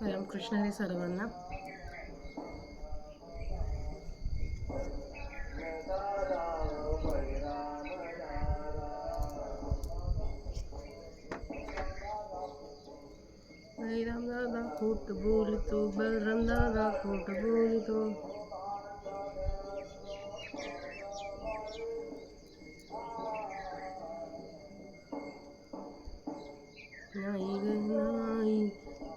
रामकृष्ण हरी सर्वांना. बळीराम दादा खोट बोलतो, बलराम दादा खोट बोलतो. नाही ग नाही,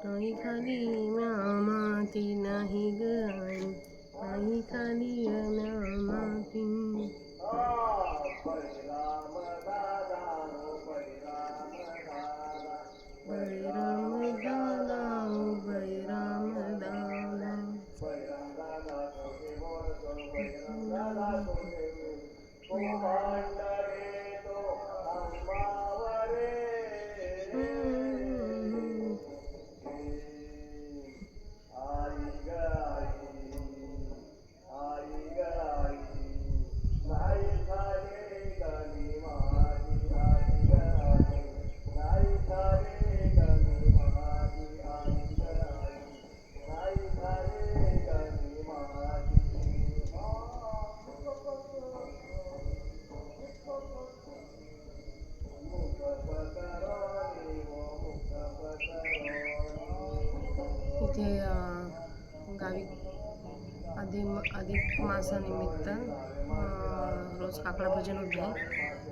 नाही खाली म्या माती, नाही ग आई, नाही खाली म्या माती. बळीराम दादा ओ बळीराम दादा. इथे गावी अधिक मासानिमित्त रोज काकड भजन होत आहे.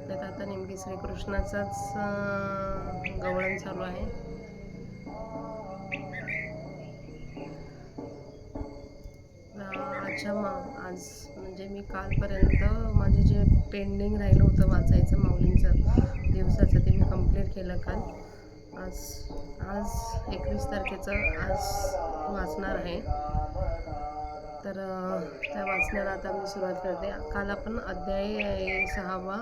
त्यात आता नेमकी श्रीकृष्णाचाच गवळण चालू आहे. आज म्हणजे मी कालपर्यंत माझे जे पेंडिंग राहिलं होतं वाचायचं माऊलींचं दिवसाचं, ते मी कंप्लीट केलं काल. आज 21 तारखेचं आज वाचणार आहे. तर त्या वाचण्याला आता मी सुरुवात करते. काल आपण अध्याय सहावा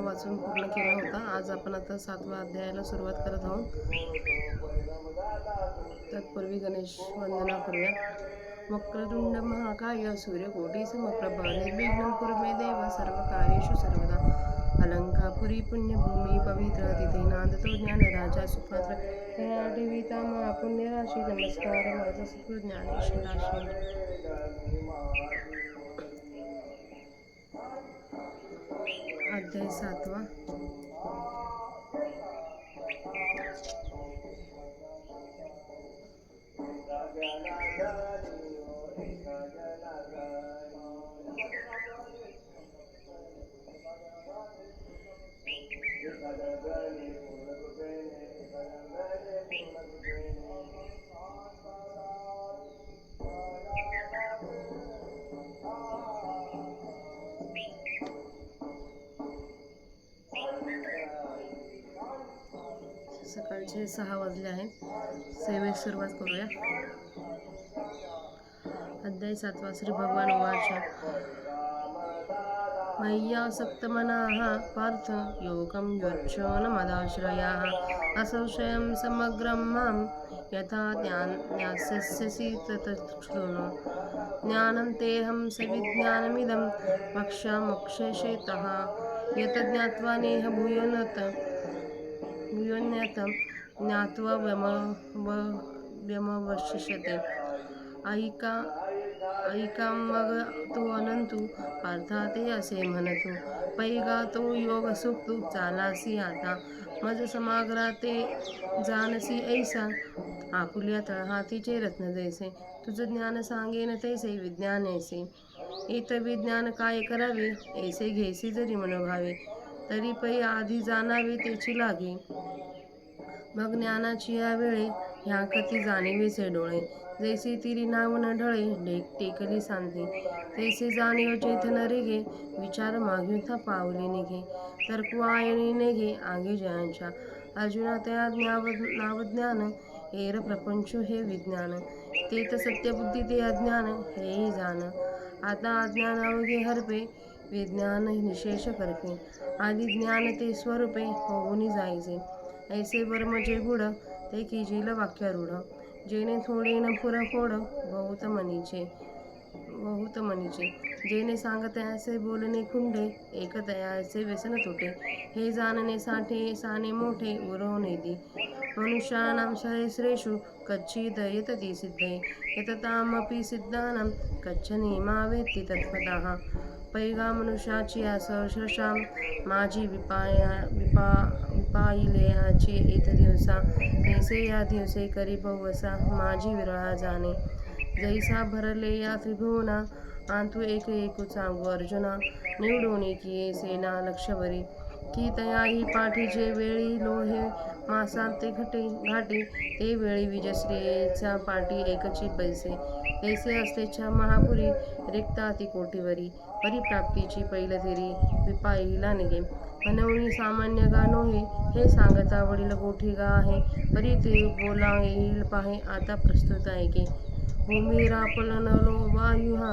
वाचून पूर्ण केला होता. आज आपण आता 7व्या अध्यायाला सुरुवात करत आहोत. तत्पूर्वी गणेश वंदना करूया. वक्रतुंड महाकाय सूर्यकोटी समप्रभ निर्विघ्नं कुरु मे देव सर्वकार्येषु सर्वदा. अलंकापुरी पुण्यभूमी पवित्र तिथे नांदतो ज्ञानराजा सुपात्र. ठेविता मा पुण्यराशी नमस्कार माझा सद्गुरु ज्ञानेश्वराशी. अध्याय 7वा. सकाळचे 6 वाजले आहेत. सेवेस सुरुवात करूया. अध्याय 7वा. श्री भगवान उवाच. मय्यासक्तमनाः पार्थ योगं युज्यन् मदाश्रयाः असंशयं समग्रं मां यथा ज्ञास्यसि तत् शृणु. ज्ञानं तेऽहं सविज्ञानमिदं वक्ष्याम्यशेषतः यत् ज्ञात्वा नेह भूयोऽन्यत् ज्ञात्वा व्यमवशिष्यते. ऐका मग तो अनंतु पार्था ते असे म्हणतो. पैगा तो योग सुख चालासी आता मज समाग्रा ते जानसी ऐसा. आपुल्या तळहातीचे रत्न जैसे तुझ ज्ञान सांगेन तैसे विज्ञान ऐसे. इत विज्ञान काय करावे ऐसे घेसी जरी मनोभावे. तरी पै आधी जाणावे तेची लागे. मग ज्ञानाची या वेळे ह्या कथी जाणीवेचे डोळे. जैसे तिरी नाव न ढळे टेकली सांधे तैसे जाणीव चैतन रेगे. विचार मागुथा पावले निघे तर्क आयणी नेघे आगे जयांच्या. अर्जुना तया नावज्ञान हेर प्रपंच हे विज्ञान. तेत सत्यबुद्धी ते अज्ञान हेही जाण. आता अज्ञान अवघे हरपे विज्ञान निशेष करपे. आधी ज्ञान ते स्वरूपे होऊनी जायचे. ऐसे वर्म जे गुढ ते कीजिल वाक्यारूढ. जेणे थोडे न पुरफोड बहुत मनीचे. जेणे सांगतयासे बोलणे खुंडे एकतयाचे व्यसन तोटे. हे जाणणे साठे साने मोठे उरवणे दी. मनुष्याणां सहस्रेषु कच्चिद् यतति सिद्धे यततामपि सिद्धानां कच्छने मा वेत्ति तत्त्वतः. पैगा मनुष्याची सहस्रशा माझी विपाइल्याची एक दिवसा तैसे या दिवसे करी बहुवसा माझी विरळा जाणे. जैसा भरले या त्रिभुवना आंतू एक एकू सांगू अर्जुना निवडून की सेना लक्षवरी की तयाही पाठीचे वेळी लोहे मासांते घाटी ते वेळी विजश्रीचा पाठी एकची पैसे तैसे असतेच्या महापुरी रिक्ताती कोटीवरी परिप्राप्तीची पैलथिरी विपाईला निघे मनवणी सामान्य गा नोहे हे सांगता वडील गोठी गा आहे परी ते बोला येईल पाहे आता प्रस्तुत आहे की भूमिरापलनलो वायुहा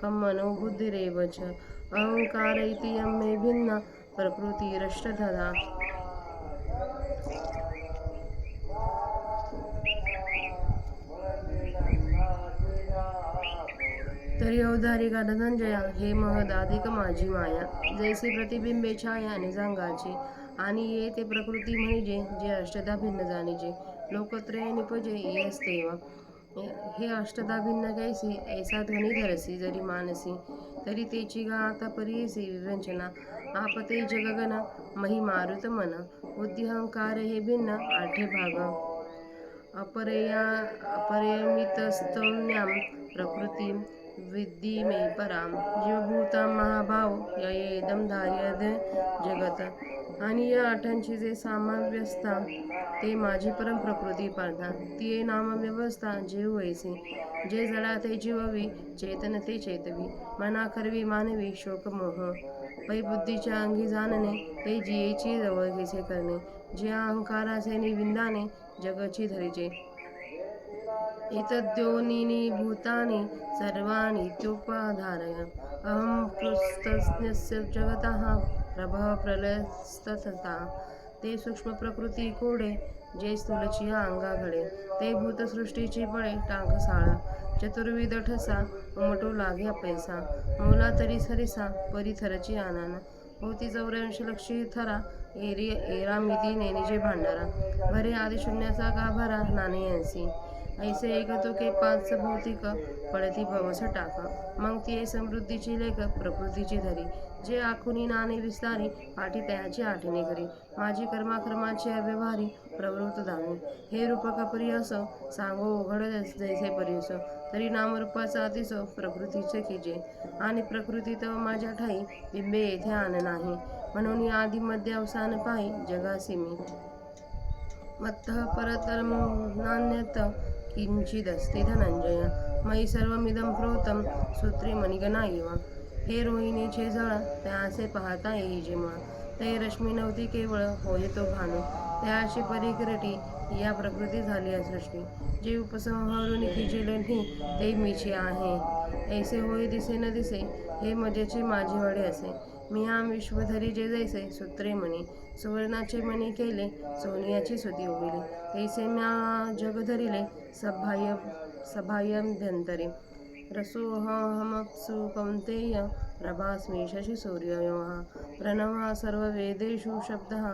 कम्मनो बुद्धिरेवच अहंकार इति यम्मे भिन्ना प्रकृतिरष्टधा. तरी अवधारी का धनंजया हे महदाधिक माझी माया जैसे प्रतिबिंबे छाया निजांगाची आणि ये ते प्रकृती म्हणजे जे अष्टधा भिन्न जाणीचे लोकत्रय निपजे येस तेव्हा हे अष्टधा भिन्न कैसी ऐसा ध्वनी धरसी जरी मानसी तरी तेची गा आता परियसी विवंचना आपते जगगन मही मारुत मन बुद्धिहंकार हे भिन्न आठे भाग अपरिमितस्तौन्यां प्रकृती विद्धी मे पराम जीवभूता महाभाव ययेदम धार्यद जगत आणि या आठांची जे सामाव्यस्था ते माझी परम प्रकृती पाळता ती नामव्यवस्था जीव वैसी जे जडा ते जीववी चेतन ते चेतवी मना करवी मानवी शोकमोह पै बुद्धीच्या अंगी जाणणे ते जियेची जवळघेचे करणे जे अहंकाराचे निविंदाने जगची धरिजे एतद्योनीनि भूतानि सर्वाणि इत्युपधारय अहं कृत्स्नस्य जगतः प्रभव प्रलयस्तथा ते सूक्ष्म प्रकृती कोडे जे स्थूलचिया अंगा घडे ते भूतसृष्टीची बळे टांग साळा चतुर्विध ठसा उमटू लाग्या पैसा मोला तरी सरिसा परिथरची आनाना होती 84 लक्षी थरा एरामिती नेनिजे भांडारा भरे आदिशून्याचा गाभारा नाणयांसी ऐसे एक तुके 5 भौतिक पळती भवस टाका मग ती समृद्धीची लेख प्रकृतीची धरी जे आखुनी नाणे विस्तारी पाठी तयाची आठणे करी माझी कर्माक्रमाची अव्यवहारी प्रवृत्त धामी हे रूपक परियस सांगो उघड जैसे परियस तरी नामरूपाचा अतिसो प्रकृतीचे कीजे आणि प्रकृती तव माझ्या ठाई बिंबे येथे आण नाही म्हणून आदि मध्य अवसान पाही जगासी मी मत्तः परतरं नान्यत किंचिदस्ति धनंजय मयि सर्वमिदं प्रोतं सूत्रे मणिगणा इव हे रोहिणीचे जळ त्यासे पाहता येई जिमा ते रश्मी नव्हती केवळ होय तो भानू त्याशी परिकरटी या प्रकृती झाली सृष्टी जे उपसंहारून खिजिले ते मीची आहे ऐसे होय दिसे न दिसे हे मजेचे माझे वडे असे मी आम विश्वधरी जे जैसे सूत्रे मणी सुवर्णाचे मणी केले सोनियाची सुती उभिली तैसे म्या जग धरिले सभायभ्यंतरे रसोऽहमप्सु कौन्तेय प्रभास्मि शशिसूर्ययोः प्रणवः सर्ववेदेषु शब्दः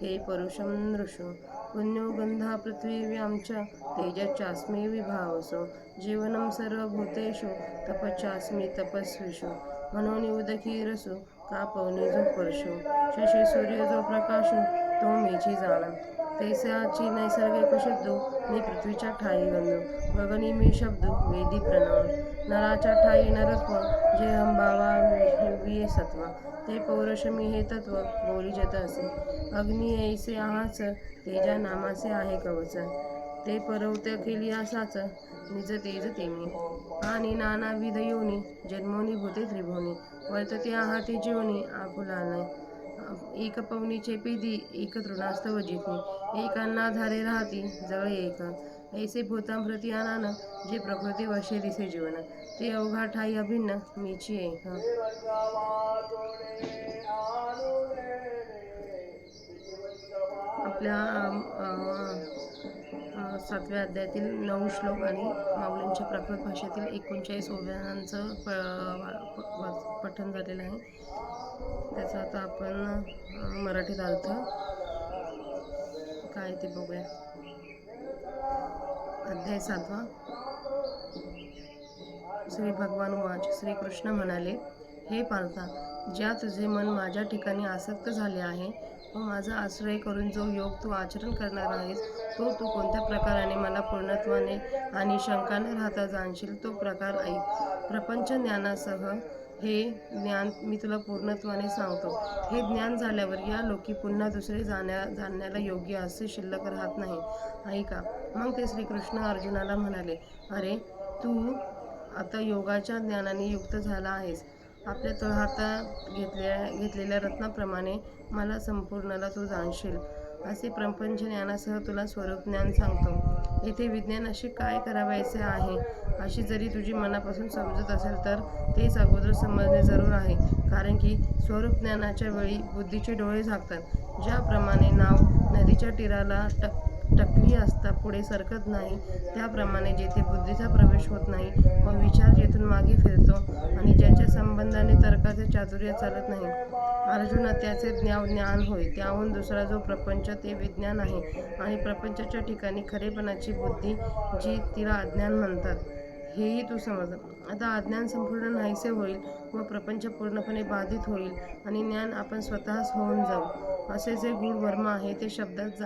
हे परुषं नृषु पुण्यो गन्धा पृथिव्यां च तेजश्चास्मि विभावसो जीवनं सर्वभूतेषु तपश्चास्मि तपस्विषु मनोनि उदकी रसु कापवनी जो परशु शशी सूर्य जो प्रकाशु तो मीची जाणा तैसाची नैसर्गिक शुद्धू मी पृथ्वीच्या ठाई गंधू गगनी मी शब्दू वेदी प्रणव नराच्या ठाई नरत्व जे अंबावा विये सत्व ते पौरुष मी हे तत्व बोली जत असे अग्नी ऐसे आहाच तेजा नामाचे आहे कवच ते परवत्य केली असाच निज तेज तेमी आणि नानाविध योनी जन्मोनी भूते त्रिभुवनी वर्तते आहाती जीवनी आपुलालय एक पवनीचे पिदी एक तृणास्तव जिथे एक अन्नाधारे राहती जवळ एक ऐसे भूतांप्रती आनान जे प्रकृती वशे दिसे जीवन ते अवघा ठाई अभिन्न मीची एक आपल्या 7व्या अध्यायातील 9 श्लोक आणि माऊलींच्या प्राकृत भाषेतील 39 ओव्यांचं पठण झालेलं आहे त्याचा आता आपण मराठीत अर्थ काय ते बघूया. अध्याय 7. श्री भगवान वाच. श्रीकृष्ण म्हणाले, हे पार्था, ज्या तुझे मन माझ्या ठिकाणी आसक्त झाले आहे व माझा आश्रय करून जो योग तू आचरण करणार आहेस तो तू कोणत्या प्रकाराने मला पूर्णत्वाने आणि शंका न राहता जाणशील तो प्रकार ऐक. प्रपंच ज्ञानासह हे ज्ञान मी तुला पूर्णत्वाने सांगतो. हे ज्ञान झाल्यावर या लोकी पुन्हा दुसरे जाणण्याला योग्य असे शिल्लक राहत नाही. ऐका. मग ते श्रीकृष्ण अर्जुनाला म्हणाले, अरे तू आता योगाच्या ज्ञानाने युक्त झाला आहेस. आपल्या तळहातात घेतलेल्या रत्नाप्रमाणे मला संपूर्णला तू जाणशील. असे प्रपंच ज्ञानासह तुला स्वरूप ज्ञान सांगतो. येथे विज्ञानाशी काय करावायचे आहे अशी जरी तुझी मनापासून समजत असेल तर तेच अगोदर समजणे जरूर आहे. कारण की स्वरूप ज्ञानाच्या वेळी बुद्धीचे डोळे झाकतात. ज्याप्रमाणे नाव नदीच्या तीराला टकली असता पुढे सरकत नाही, त्याप्रमाणे जेथे बुद्धीचा प्रवेश होत नाही व विचार जेथून मागे फिरतो आणि ज्याच्या संबंधाने तर्काचे चातुर्य चालत नाही, अर्जुना त्याचे ज्ञान होय. त्याहून दुसरा जो प्रपंच ते विज्ञान आहे आणि प्रपंचाच्या ठिकाणी खरेपणाची बुद्धी जी तिला अज्ञान म्हणतात, हेही तू समज. आता अज्ञान संपूर्ण नाहीसे होईल व प्रपंच पूर्णपणे बाधित होईल आणि ज्ञान आपण स्वतःच होऊन जाऊ. असे जे गूढ वर्म आहे ते शब्दात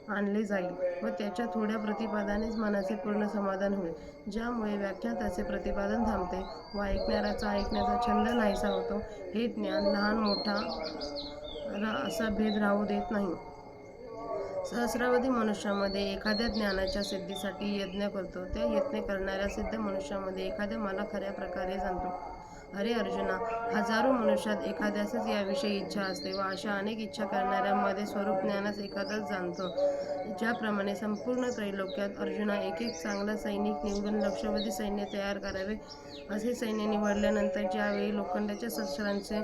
आणले जाईल व त्याच्या थोड्या प्रतिपादनानेच मनाचे पूर्ण समाधान होईल, ज्यामुळे व्याख्याताचे प्रतिपादन थांबते व ऐकणाऱ्याचा ऐकण्याचा छंद नाहीसा होतो. हे ज्ञान लहान मोठा असा भेद राहू देत नाही. सहस्रावधी मनुष्यामध्ये एखाद्या ज्ञानाच्या सिद्धीसाठी यत्न करतो. त्या यत्न करणाऱ्या सिद्ध मनुष्यामध्ये एखाद्या मला खऱ्या प्रकारे जाणतो. अरे अर्जुना, हजारो मनुष्यात एखाद्यासच याविषयी इच्छा असते व अशा अनेक इच्छा करणाऱ्यांमध्ये स्वरूप ज्ञानास एखादाच जाणतो. ज्याप्रमाणे संपूर्ण त्रैलोक्यात अर्जुना एक चांगला सैनिक निवडून लक्षावधी सैन्य तयार करावे. असे सैन्य निवडल्यानंतर ज्यावेळी लोखंडाच्या शस्त्रांचे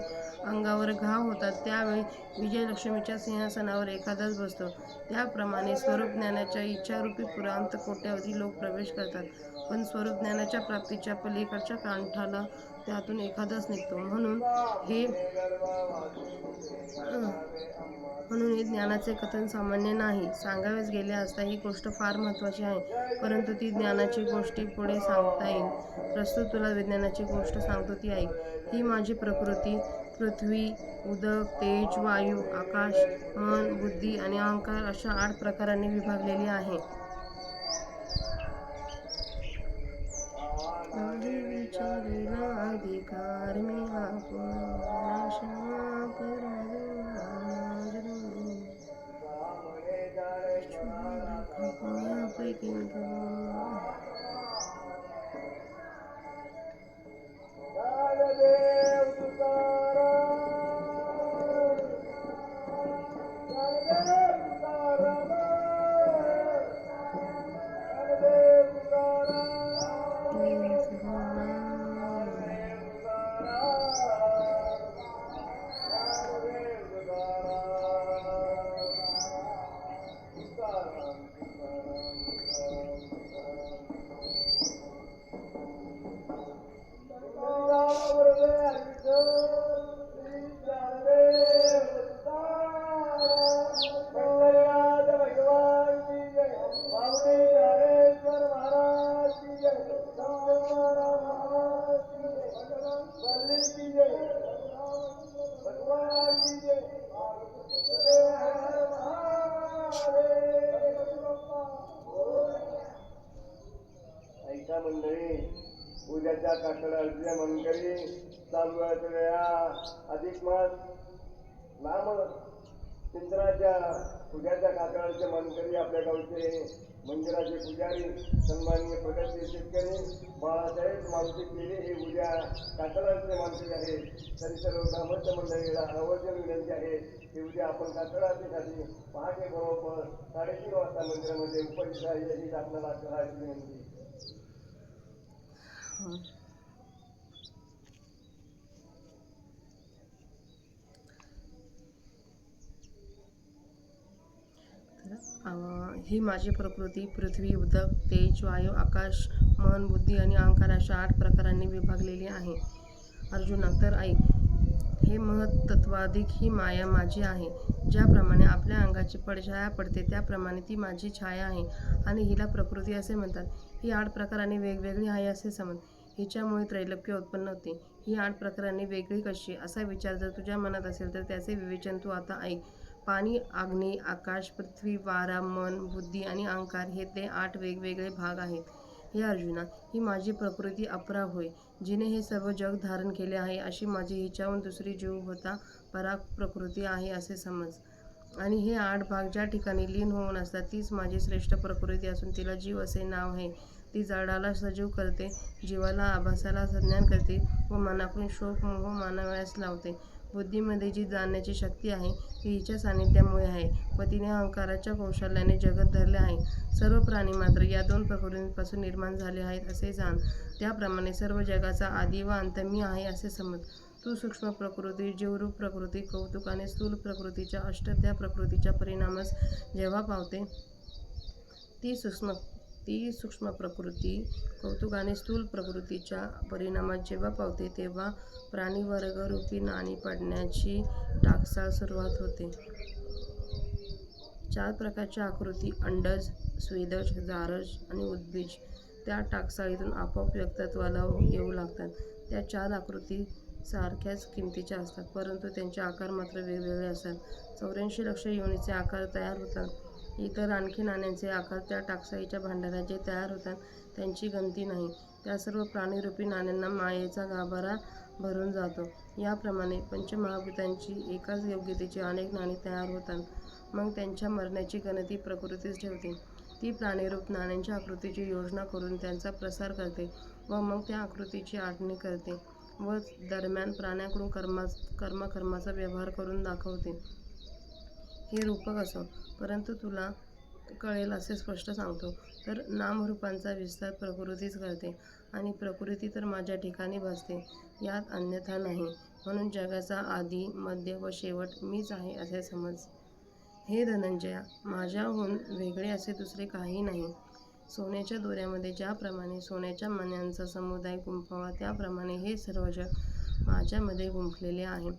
अंगावर घाव होतात त्यावेळी विजयलक्ष्मीच्या सिंहासनावर एखादाच बसतो. त्याप्रमाणे स्वरूप ज्ञानाच्या इच्छारूपी पुरांत कोट्यावधी लोक प्रवेश करतात, पण स्वरूप ज्ञानाच्या प्राप्तीच्या पलीकडच्या काठाला त्यातून एखादाच निघतो. म्हणून हे ज्ञानाचे कथन सामान्य नाही. सांगावेच गेले असता ही गोष्ट फार महत्त्वाची आहे, परंतु ती ज्ञानाची गोष्टी पुढे सांगता येईल. प्रस्तुत तुला विज्ञानाची गोष्ट सांगतो ती ऐक. ही माझी प्रकृती पृथ्वी, उदक, तेज, वायू, आकाश, मन, बुद्धी आणि अहंकार अशा 8 प्रकारांनी विभागलेली आहे. नाही विचारिला अधिकार मी हा मंडळी, उद्याच्या काकडाच्या मनकरी चालू वेळा अधिक मास नाम चिंतनाच्या उद्याच्या काकडाचे मनकरी आपल्या गावचे मंदिराचे पुजारी सन्माननीय प्रगतशील शेतकरी बाळासाहेब मानसिक केले हे उद्या काकडाचे मानकरी आहेत. तरी सर्व ग्रामस्थ मंडळीला आवर्जून विनंती आहे की उद्या आपण काकडासाठी पहाटे बरोबर 3:30 वाजता मंदिरामध्ये उपस्थित राहायची ही आपल्याला करायची विनंती. ही माझी प्रकृती पृथ्वी, उदक, तेज, वायू, आकाश, मन, बुद्धी आणि अहंकार अशा 8 प्रकारांनी विभागलेली आहे. अर्जुना, तर ऐक. हे महत्त्वाधिक ही माया माझी आहे. ज्याप्रमाणे आपल्या अंगाची पडछाया पडते त्याप्रमाणे ती माझी छाया आहे आणि हिला प्रकृती असे म्हणतात. ही 8 प्रकाराने वेगवेगळी आहे असे समज. हिच्यामुळे त्रैलोक्य उत्पन्न होते. ही 8 प्रकाराने वेगळी कशी असा विचार जर तुझ्या मनात असेल तर त्याचे विवेचन तू आता ऐक. पाणी, अग्नी, आकाश, पृथ्वी, वारा, मन, बुद्धी आणि अहंकार हे ते 8 वेगवेगळे भाग आहेत. हे अर्जुना, ही माझी प्रकृती अपरा होय, जिने हे सर्व जग धारण केले आहे. अशी माझी हिच्याहून दुसरी जीवभूता पराग प्रकृती आहे असे समज. आणि हे 8 भाग ज्या ठिकाणी लीन होऊन असतात तीच माझी श्रेष्ठ प्रकृती असून तिला जीव असे नाव आहे. ती जडाला सजीव करते, जीवाला आभासाला संज्ञान करते व मनाकडून शोक मोह मानवयास लावते. बुद्धीमध्ये जी जाणण्याची शक्ती आहे ती हिच्या सान्निध्यामुळे आहे व तिने अहंकाराच्या कौशल्याने जगत धरले आहे. सर्व प्राणी मात्र या 2 प्रकृतींपासून निर्माण झाले आहेत असे जाण. त्याप्रमाणे सर्व जगाचा आदी व अंत मी आहे असे समज. तू सूक्ष्म प्रकृती, जीवरूप प्रकृती, कौतुक आणि स्थूल प्रकृतीच्या अष्टध्या प्रकृतीच्या परिणामास जेव्हा पावते, ती सूक्ष्म प्रकृती कौतुक आणि स्थूल प्रकृतीच्या परिणामात जेव्हा पावते तेव्हा प्राणीवर्गरूपी नाणी पडण्याची टाकसाळ सुरुवात होते. 4 प्रकारच्या आकृती अंडज, स्वेदज, जारज आणि उद्भिज त्या टाकसाळीतून आपोआप व्यक्तित्वाला येऊ लागतात. त्या 4 आकृती सारख्याच किमतीच्या असतात, परंतु त्यांचे आकार मात्र वेगवेगळे असतात. 84 लक्ष योनीचे आकार तयार होतात. इतर आणखी नाण्यांचे आकार त्या टाकसाळीच्या भांडारात जे तयार होतात त्यांची गणती नाही. त्या सर्व प्राणीरूपी नाण्यांना मायेचा गाभारा भरून जातो. याप्रमाणे पंचमहाभूतांची एकाच योग्यतेची अनेक नाणी तयार होतात. मग त्यांच्या मरण्याची गणती प्रकृतीच ठेवते. ती प्राणीरूप नाण्यांच्या आकृतीची योजना करून त्यांचा प्रसार करते व मग त्या आकृतीची आखणी करते व दरम्यान प्राण्याकडून कर्माचा व्यवहार करून दाखवते. हे रूपक असो, परंतु तुला कळेल असे स्पष्ट सांगतो तर नामरूपांचा विस्तार प्रकृतीच करते आणि प्रकृती तर माझ्या ठिकाणी बसते, यात अन्यथा नाही. म्हणून जगाचा आदी, मध्य व शेवट मीच आहे असे समज. हे धनंजया, माझ्याहून वेगळे असे दुसरे काही नाही. सोन्याच्या दोऱ्यामध्ये ज्याप्रमाणे सोन्याच्या मण्यांचा समुदाय गुंफावा त्याप्रमाणे हे सर्व जग माझ्यामध्ये गुंफलेले आहे.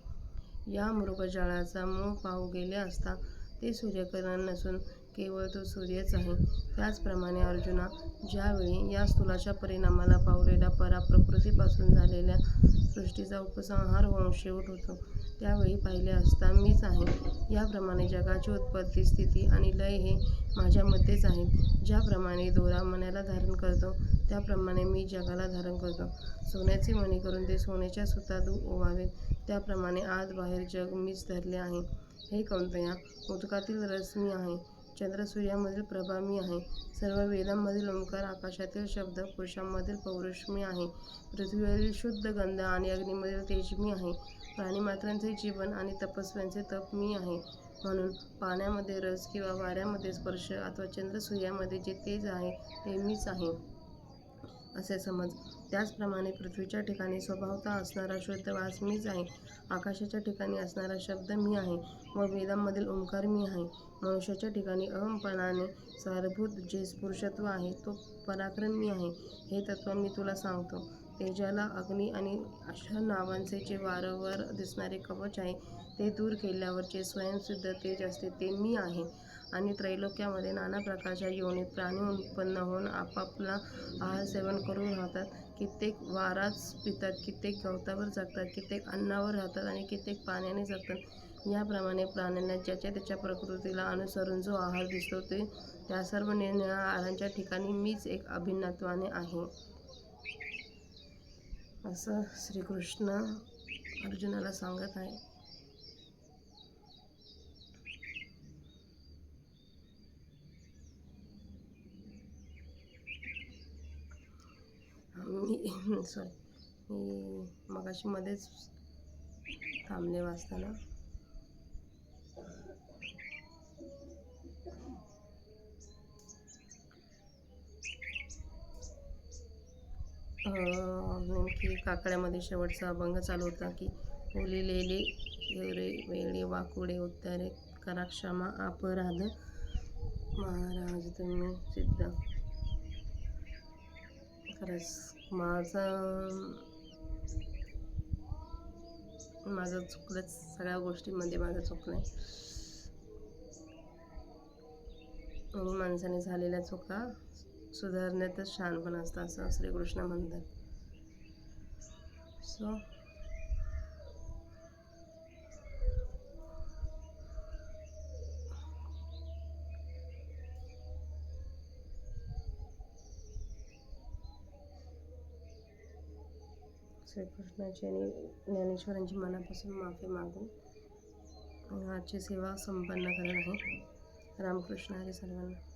या मृगजळाचा मूळ पाहू गेले असता ते सूर्यकिरण नसून केवळ तो सूर्यच आहे. त्याचप्रमाणे अर्जुना, ज्यावेळी या स्थूलाच्या परिणामाला पावलेल्या पराप्रकृतीपासून झालेल्या सृष्टीचा उपसंहार होऊन शेवट होतो त्यावेळी पाहिले असता मीच आहे. याप्रमाणे जगाची उत्पत्ती, स्थिती आणि लय हे माझ्यामध्येच आहेत. ज्याप्रमाणे दोरा मण्याला धारण करतो त्याप्रमाणे मी जगाला धारण करतो. सोन्याचे मणी करून ते सोन्याच्या सुतात ओवावेत त्याप्रमाणे आत बाहेर जग मीच धरले आहे. हे कौंतया, उदकातील रस मी आहे, चंद्रसूर्यामधील प्रभा मी आहे, सर्व वेदांमधील ओंकार, आकाशातील शब्द, पुरुषांमधील पौरुष मी आहे, पृथ्वीवरील शुद्ध गंध आणि अग्नीमधील तेज मी आहे, प्राणीमात्रांचे जीवन आणि तपस्व्यांचे तप मी आहे. म्हणून पाण्यामध्ये रस किंवा वाऱ्यामध्ये स्पर्श अथवा चंद्रसूर्यामध्ये जे तेज आहे ते मीच आहे असे समज. त्याचप्रमाणे पृथ्वीच्या ठिकाणी स्वभावतः असणारा शुद्ध वास मीच आहे, आकाशाच्या ठिकाणी असणारा शब्द मी आहे व वेदांमधील ओंकार मी आहे. मनुष्याच्या ठिकाणी अहमपणाने सारभूत जे पुरुषत्व आहे तो पराक्रम मी आहे. हे तत्व मी तुला सांगतो. तेजाला अग्नी आणि अशा नावांचे जे वारंवार दिसणारे कवच आहे ते दूर केल्यावर जे स्वयंसिद्ध तेज असते ते मी आहे. आणि त्रैलोक्यामध्ये नाना प्रकारच्या योनीत प्राणी उत्पन्न होऊन आपापला आहार सेवन करून राहतात. कित्येक वाराच पितात, कित्येक गवतावर जगतात, कित्येक अन्नावर राहतात आणि कित्येक पाण्याने जगतात. याप्रमाणे प्राण्यांना ज्याच्या त्याच्या प्रकृतीला अनुसरून जो आहार दिसतो ते त्या सर्व निरनिराळ्या आहारांच्या ठिकाणी मीच एक अभिन्नत्वाने आहे असं श्रीकृष्ण अर्जुनाला सांगत आहे. मी मगाशी मध्येच थांबले वाचताना. नेमकी काकड्यामध्ये शेवटचा अभंग चालू होता की बोलिलेले एवढे वेळे वाकुडे उत्तरे करा क्षमा अपराध महाराज तुम्ही सिद्ध. खरंच माझं माझं चुकलंच, सगळ्या गोष्टींमध्ये माझं चुकलं आहे. आणि माणसाने झालेल्या चुका सुधारण्यातच शहाणपण असतं असं श्रीकृष्ण म्हणतात. सो श्रीकृष्णाची आणि ज्ञानेश्वरांची मनापासून माफी मागून आजची सेवा संपन्न करत आहे. रामकृष्ण हरी सर्वांना.